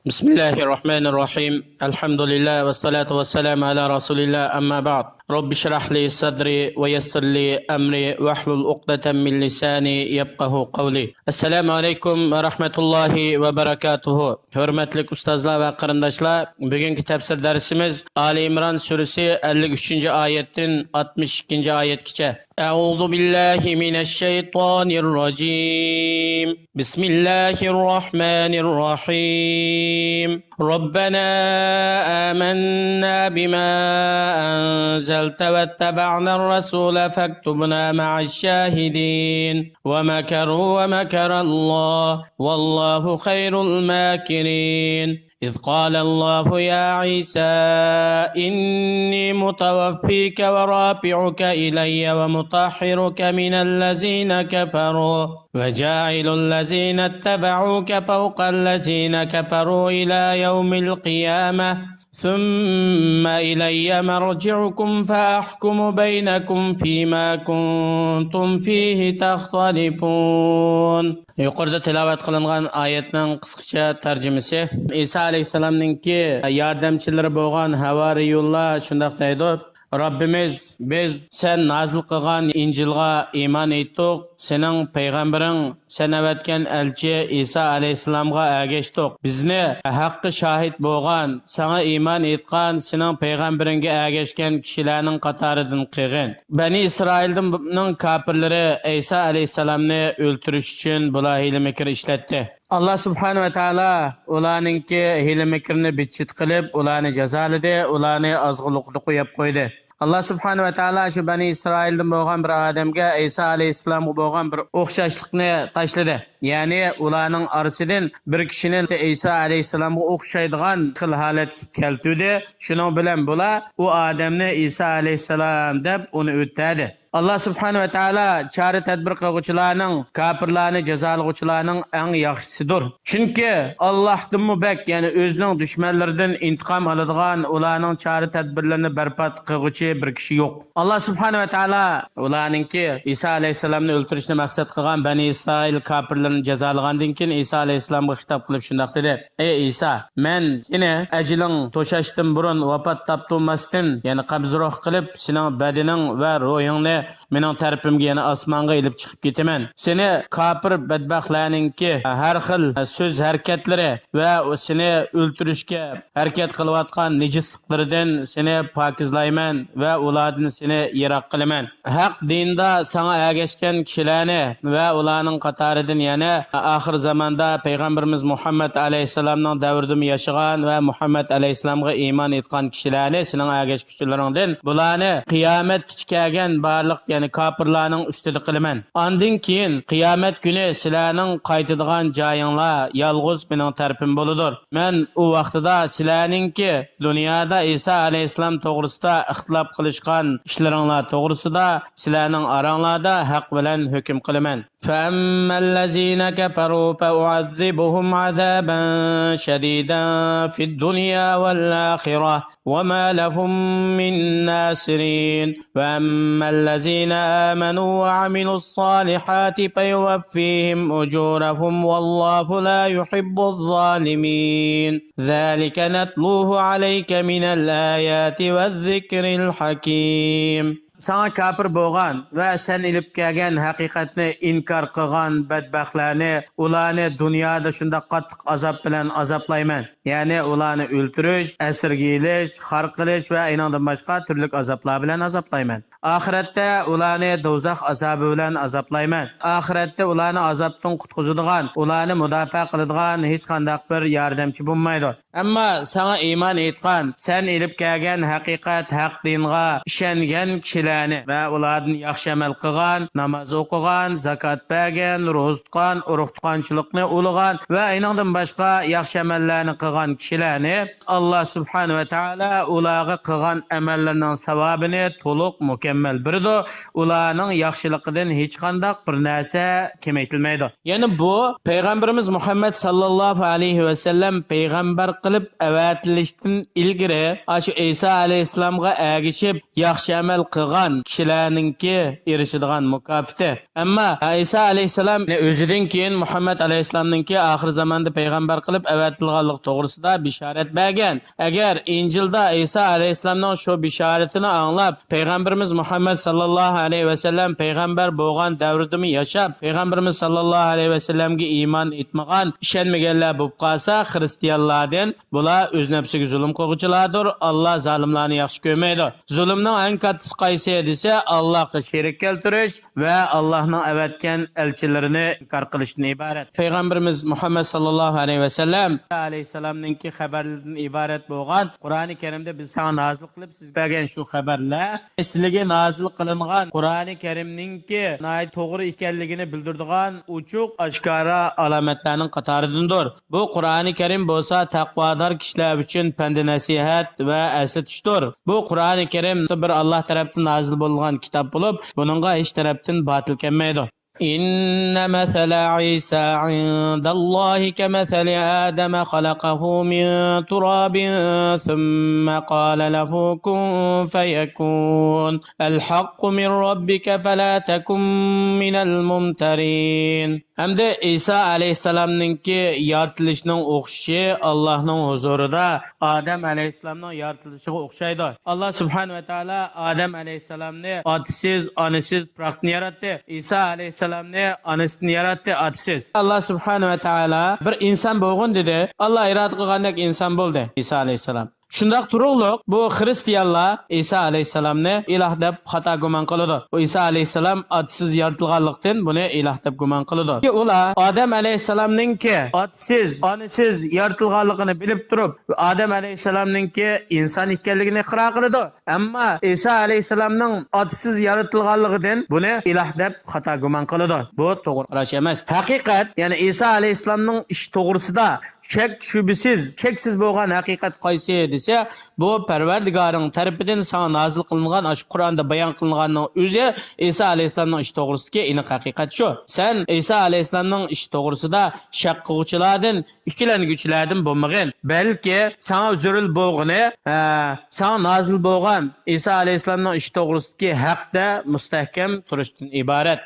بسم الله الرحمن الرحيم الحمد لله والصلاة والسلام على رسول الله أما بعد رب اشرح لي صدري ويسر لي أمري واحلل عقدة من لساني يفقه قولي السلام عليكم ورحمة الله وبركاته hurmatli ustozlar va qarindoshlar bugungi tafsir darsimiz Ali İmran surasi 53 oyatdan 62 oyatgacha أعوذ بالله من الشيطان الرجيم بسم الله الرحمن الرحيم ربنا آمنا بما أنزلت واتبعنا الرسول فاكتبنا مع الشاهدين ومكروا ومكر الله والله خير الماكرين إذ قال الله يا عيسى إني متوفيك ورافعك إلي ومطهرك من الذين كفروا وجاعل الذين اتبعوك فوق الذين كفروا إلى يوم القيامة ثم إلي مرجعكم فأحكم بينكم فيما كنتم فيه تختلفون. Yuqorida tilovat qilingan oyatning qisqacha tarjimasi. Isa alayhisalomningki yordamchilari bo'lgan havariyullar shunday deydi: Rabbimiz, biz sen nazil qilgan Injilga iymon etdik. Sening payg'ambaring, sen avatgan elchi Isa alayhisalomga ergashdik. Bizni haqqi shahid bo'lgan, sana iymon etgan, sening payg'ambaringga ergashgan kishilarning qatoridan qilgin. Bani Isroilning kafirlari Isa alayhisalomni o'ldirish uchun bular hiyla-mikr ishlatdi. Allah subhanahu wa ta'ala ularningki hiyla-mikrni bitchit qilib, ularni jazoladi, ularni azg'uluqda qo'yib qo'ydi. Allah subhanahu wa ta'ala shu Bani Isroildan bo'lgan bir odamga Isa alayhisalomga bo'lgan bir o'xshashlikni tashladi. Ya'ni ularning orasidan bir kishining Isa alayhisalomga o'xshaydigan xil holatga keltirdi. Shuning bilan bular u odamni Isa alayhisalom deb uni o'tadi. Allah subhanahu wa ta'ala çare tadbir qiluvchilarning, kafirlarni jazolovchilarning eng yaxshisidir. Chunki Allohdan mubak, ya'ni o'zining dushmanlaridan intiqom oladigan, ularning çare tadbirlarini barbod qiluvchi bir kishi yo'q. Allah subhanahu wa ta'ala ularningki Isa alayhisalomni o'ldirishni maqsad qilgan Bani Isroil kafirlarini jazolagandan keyin Isa alayhisalomga xitob qilib shunday dedi: "Ey Isa, men seni ajling to'shashdan burun vafot toptirmasdan, ya'ni qabzroq qilib, sening badaning va ruhingni mening tarafimga yana osmonga ilib chiqib ketaman. Seni kafir badbaxtlarningki har xil so'z harakatlari va seni o'ldirishga harakat qilayotgan nejisliklaridan seni pokizlayman va ulardan seni yiroq qilaman. Haq dinda sana ergashgan kishilarni va ularning qatoridan yana oxir zamonda payg'ambarimiz Muhammad alayhisalomning davrida yashagan va Muhammad alayhisalomga iymon etgan kishilarni sening ergashuvchilaringdan bularni qiyomatgacha kelgan yani kafirlarning ustida qilaman. Ondan keyin qiyomat kuni sizlarning qaytadigan joyinglar yolg'iz mening tarafim bo'ladir. Men u vaqtida sizlarningki dunyoda Isa alayhisalom to'g'risida ixtilof qilishgan ishlaringlar to'g'risida sizlarning oranglarda haq bilan hukm qilaman. فأما الذين كفروا فأعذبهم عذابا شديدا في الدنيا والآخرة وما لهم من ناصرين وأما الذين آمنوا وعملوا الصالحات فيوفيهم أجورهم والله لا يحب الظالمين ذلك نتلوه عليك من الآيات والذكر الحكيم. Sana kafir bo'lgan va sen ilib kelgan haqiqatni inkor qilgan badbaxtlarni ularni dunyoda shunda qattiq azob bilan azoblayman. Ya'ni ularni o'ldirish, asirga ilish, xor qilish va inondan boshqa turli azoblar bilan azoblayman. Oxiratda ularni do'zax azobi bilan azoblayman. Oxiratda ularni azobdan qutqizadigan, ularni mudofaa qiladigan hech qanday bir yordamchi bo'lmaydi. Ammo sana iymon etgan, sen ilib kelgan haqiqat haq dinga ishongan kishilarni va ulardan yaxshi amal qilgan, namoz o'qigan, zakot bergan, ro'za tutgan, urug' tutganchilikni ulug'an va inondan boshqa yaxshi amallarni qilgan kishilarni Alloh subhanahu va taolo ularga qilgan amallarining savobini to'liq mukammal beradi. Ularning yaxshiligidan hech qanday bir narsa kamaytilmaydi. Ya'ni bu payg'ambarimiz Muhammad sallallohu alayhi va sallam payg'ambar qilib avatilishdan ilgari shu Isa alayhissalomga ergishib yaxshi amal qilgan kishilarningki erishadigan mukofoti. Ammo Isa alayhissalom o'zidan keyin Muhammad alayhissalomningki oxir zamonda payg'ambar qilib avatilganlik to'g'risida bishorat bergan. Agar Injilda Isa alayhissalomning shu bishoratini anglab, payg'ambarimiz Muhammad sallallohu alayhi vasallam payg'ambar bo'lgan davrdami yashab, payg'ambarimiz sallallohu alayhi vasallamga iymon etmagan, ishonmaganlar bo'lib qolsa, xristianlardan bular o'z nafsiga zulm qiluvchilardir. Alloh zolimlarni yaxshi ko'rmaydi. Zulmning eng kattasi qaysi desa, Allohga sherik keltirish va Allohning avatgan elchilarini inkor qilishdan iborat. Payg'ambarimiz Muhammad sallallohu alayhi vasallam alayhisalomningki xabarlardan iborat bo'lgan Qur'oni Karimda biz sana nozil qilib siz bergan shu xabarlar sizlarga nozil qilingan Qur'oni Karimningki to'g'ri ekanligini bildiradigan ochiq oshkora alomatlarning qatoridandir. Bu Qur'oni Karim bo'lsa taqvodor kishilar uchun pand nasihat va eslatishdir. Bu Qur'oni Karim bir Alloh tarafdan nozil bo'lgan kitob bo'lib, buningga hech tarafdan botil kelmaydi. إن مثل عيسى عند الله كمثل آدم خلقه من تراب ثم قال له كن فيكون الحق من ربك فلا تكن من الممترين. Hamda İsa alayhissalomningki yaratilishning o'xshi Allohning huzurida Adam alayhissalomning yaratilishiga o'xshaydi. Alloh subhanahu va taolo Adam alayhissalomni otasiz, onasiz puraqni yaratdi. İsa alayhissalomni onasidan yaratdi, otasiz. Alloh subhanahu va taolo bir inson bo'lg'in dedi. Alloh iroda qilgandek inson bo'ldi İsa alayhissalom. Shundoq turug'liq bu xristianlar İsa alayhissalomni iloh deb xato gumon qiladi. Bu İsa alayhissalom otasiz yaratilganlikdan buni iloh deb gumon qiladi. Ular Odam alayhissalomningki otasiz, onasiz yaratilganligini bilib turib, Odam alayhissalomningki inson ekanligini iqror qiladi. Ammo İsa alayhissalomning otasiz yaratilganligidan buni iloh deb xato gumon qiladi. Bu to'g'ri emas. Haqiqat, ya'ni İsa alayhissalomning ish to'g'risida shak shubisiz, cheksiz bo'lgan haqiqat qaysi desa, bu Parvardigoring tarafidan sana nozil qilingan, shu Qur'onda bayon qilinganning o'zi İsa alayhissalomning ish to'g'risidagi aniq haqiqat shu. Sen İsa alayhissalomning ish to'g'risida shak qiluvchilardan, ikkilanguvchilardan bo'lmagan, balki sana zurul bo'lg'ini, sana nozil bo'lgan İsa alayhissalomning ish to'g'risidagi haqda mustahkam turishdan iborat.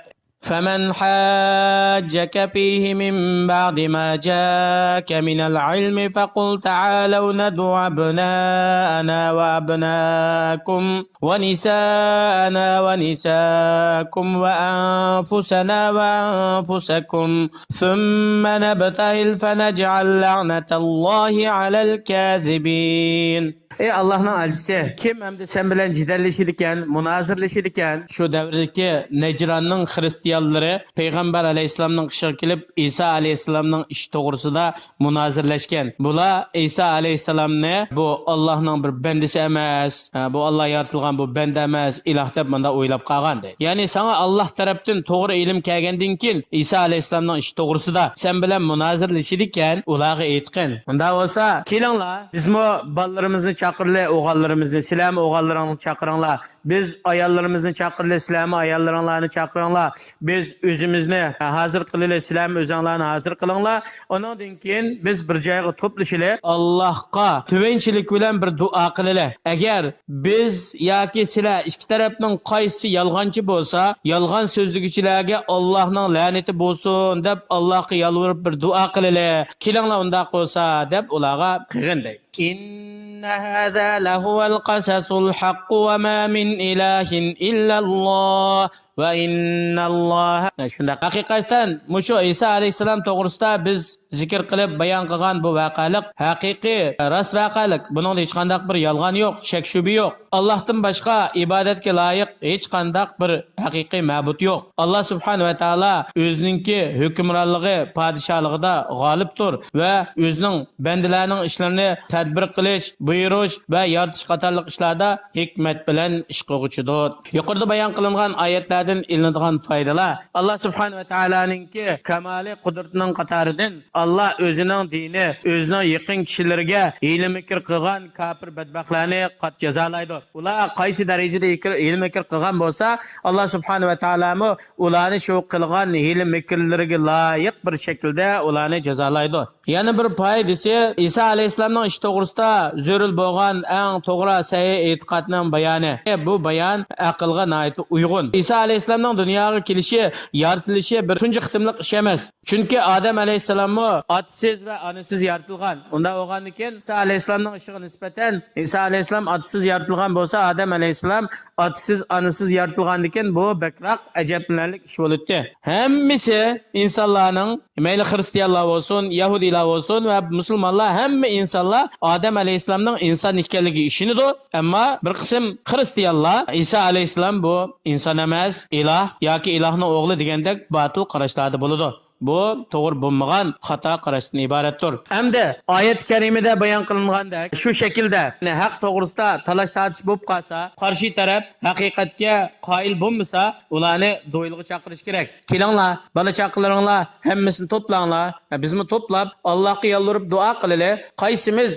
فمن حاجك فيه من بعد ما جاءك من العلم فقل تعالوا ندعو أبناءنا وأبناءكم ونساءنا ونساءكم وأنفسنا وأنفسكم ثم نبتهل فنجعل لعنة الله على الكاذبين. Ey Allah'ın elçisi, kim hem de sen bilen cidalleşirken, münazirleşirken şu devredeki Necran'ın Hristiyanları Peygamber Aleyhisselam'ın kışık gelip İsa Aleyhisselam'ın iş doğrusu da münazirleşken. Bula İsa Aleyhisselam ne? Bu Allah'ın bir bendisi emez. Bu Allah yaratılgan bu bende emez. İlah deb bunda oylap kalgan de. Yani sana Allah taraftan doğru ilim kelgendin kin İsa Aleyhisselam'ın iş doğrusu da sen bilen münazirleşirken ulağı eğitken. Bunda olsa kilinla biz mu ballarımızı çakırlı oğallarımızı, silahı oğallarını çakırınlar. Biz ayallarımızı çakırlı, silahı ayallarını çakırınlar. Biz özümüzü hazır kılıyla, silahı özanlarını hazır kılınlar. Onun dinkin biz bir cayga toplaşıyla Allah'a tüvençilik bilen bir dua kılıyla. Eğer biz ya ki silah iki tarafının kayısı yalgancı bolsa, yalgan sözlükçilerge Allah'ın laneti bolsun dep Allah'a yalvarıp bir dua kılıyla. Kilanla onda olsa dep ulağa kırınday. إن هذا لهو القصص الحق وما من إله إلا الله وإن الله. Shunda haqiqatan mushu İsa alayhisalom to'g'risida biz zikr qilib bayon qilgan bu vaqalik haqiqiy ras vaqalik. Buning hech qanday bir yolg'on yo'q, shak shubi yo'q. Allohdan boshqa ibodatga loyiq hech qanday bir haqiqiy ma'bud yo'q. Alloh subhanahu va taolo o'zininki hukmronligi, podshohligida g'olibdir va o'zining bandalarining ishlarini tadbir qilish, buyurish va yoritish qatorliq ishlarda hikmat bilan ish qiluvchidir. Yuqorida bayon qilingan oyatlar sohalardan ilinadigan foydalar Alloh subhanahu va taoloninki kamoli qudratining qatoridan Alloh o'zining dini, o'zining yaqin kishilarga hiyla mikr qilgan kafir badbaxtlarni qat jazolaydi. Ular qaysi darajada hiyla mikr qilgan bo'lsa, Alloh subhanahu va taolami ularni shu qilgan hiyla mikrlariga loyiq bir shaklda ularni jazolaydi. Yana bir foydasi Isa alayhissalomning ish to'g'risida zo'ril bo'lgan eng to'g'ri sahih e'tiqodning bayoni. Bu bayon aqlga nihoyat uyg'un. Isa alayhissalomning dunyoga kelishi, yaratilishi bir tunji qitimliq ish emas. Chunki Odam alayhissalomni otasiz va onasiz yaratilgan. Unda bo'lgandan keyin Isa alayhissalomning ishiga nisbatan Isa alayhissalom otasiz yaratilgan bo'lsa, Odam alayhissalom otasiz onasiz yaratilgandan keyin bu bakroq ajablanarli ish bo'ldi. Hammasi insonlarning, mayli xristianlar bo'lsin, yahudilar bo'lsin va musulmonlar, hamma insonlar Odam alayhissalomning inson ekanligiga ishonadi. Ammo bir qism xristianlar Isa alayhissalom bu inson emas, iloh yoki ilohning o'g'li degandek batil qarashlarda bo'ladi. Bu to'g'ri bo'lmagan xato qarashdan iboratdir. Hamda oyat karimada bayon qilingandek shu shaklda haq to'g'risida talash tortish bo'lib qolsa, qarshi taraf haqiqatga qoyil bo'lmasa, ularni do'yilga chaqirish kerak. Kelinglar, bola chaqalaringlar, hammasini to'planglar. Bizmi to'plab Allohga yolvorib duo qilaylik. Qaysimiz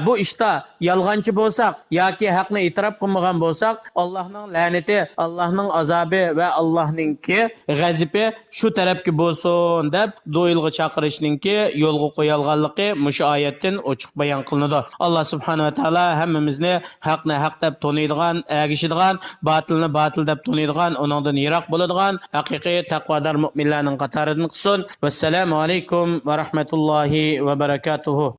bu ishda yolg'onchi bo'lsak yoki haqni e'tirof qilmagan bo'lsak, Allohning la'nati, Allohning azobi va Allohningki g'azabi shu tarafga bo'lsin deb do'yilga chaqirishninki yo'lga qo'yilganligi mushu oyatdan ochiq bayon qilinadi. Alloh subhanahu va taolo hammamizni haqni haq deb toniydigan, agishadigan, batilni batil deb toniydigan, uningdan yiroq bo'ladigan haqiqiy taqvodor mu'minlarning qatoridan qilsin. Vassalomu alaykum va rahmatullohi va barakatuh.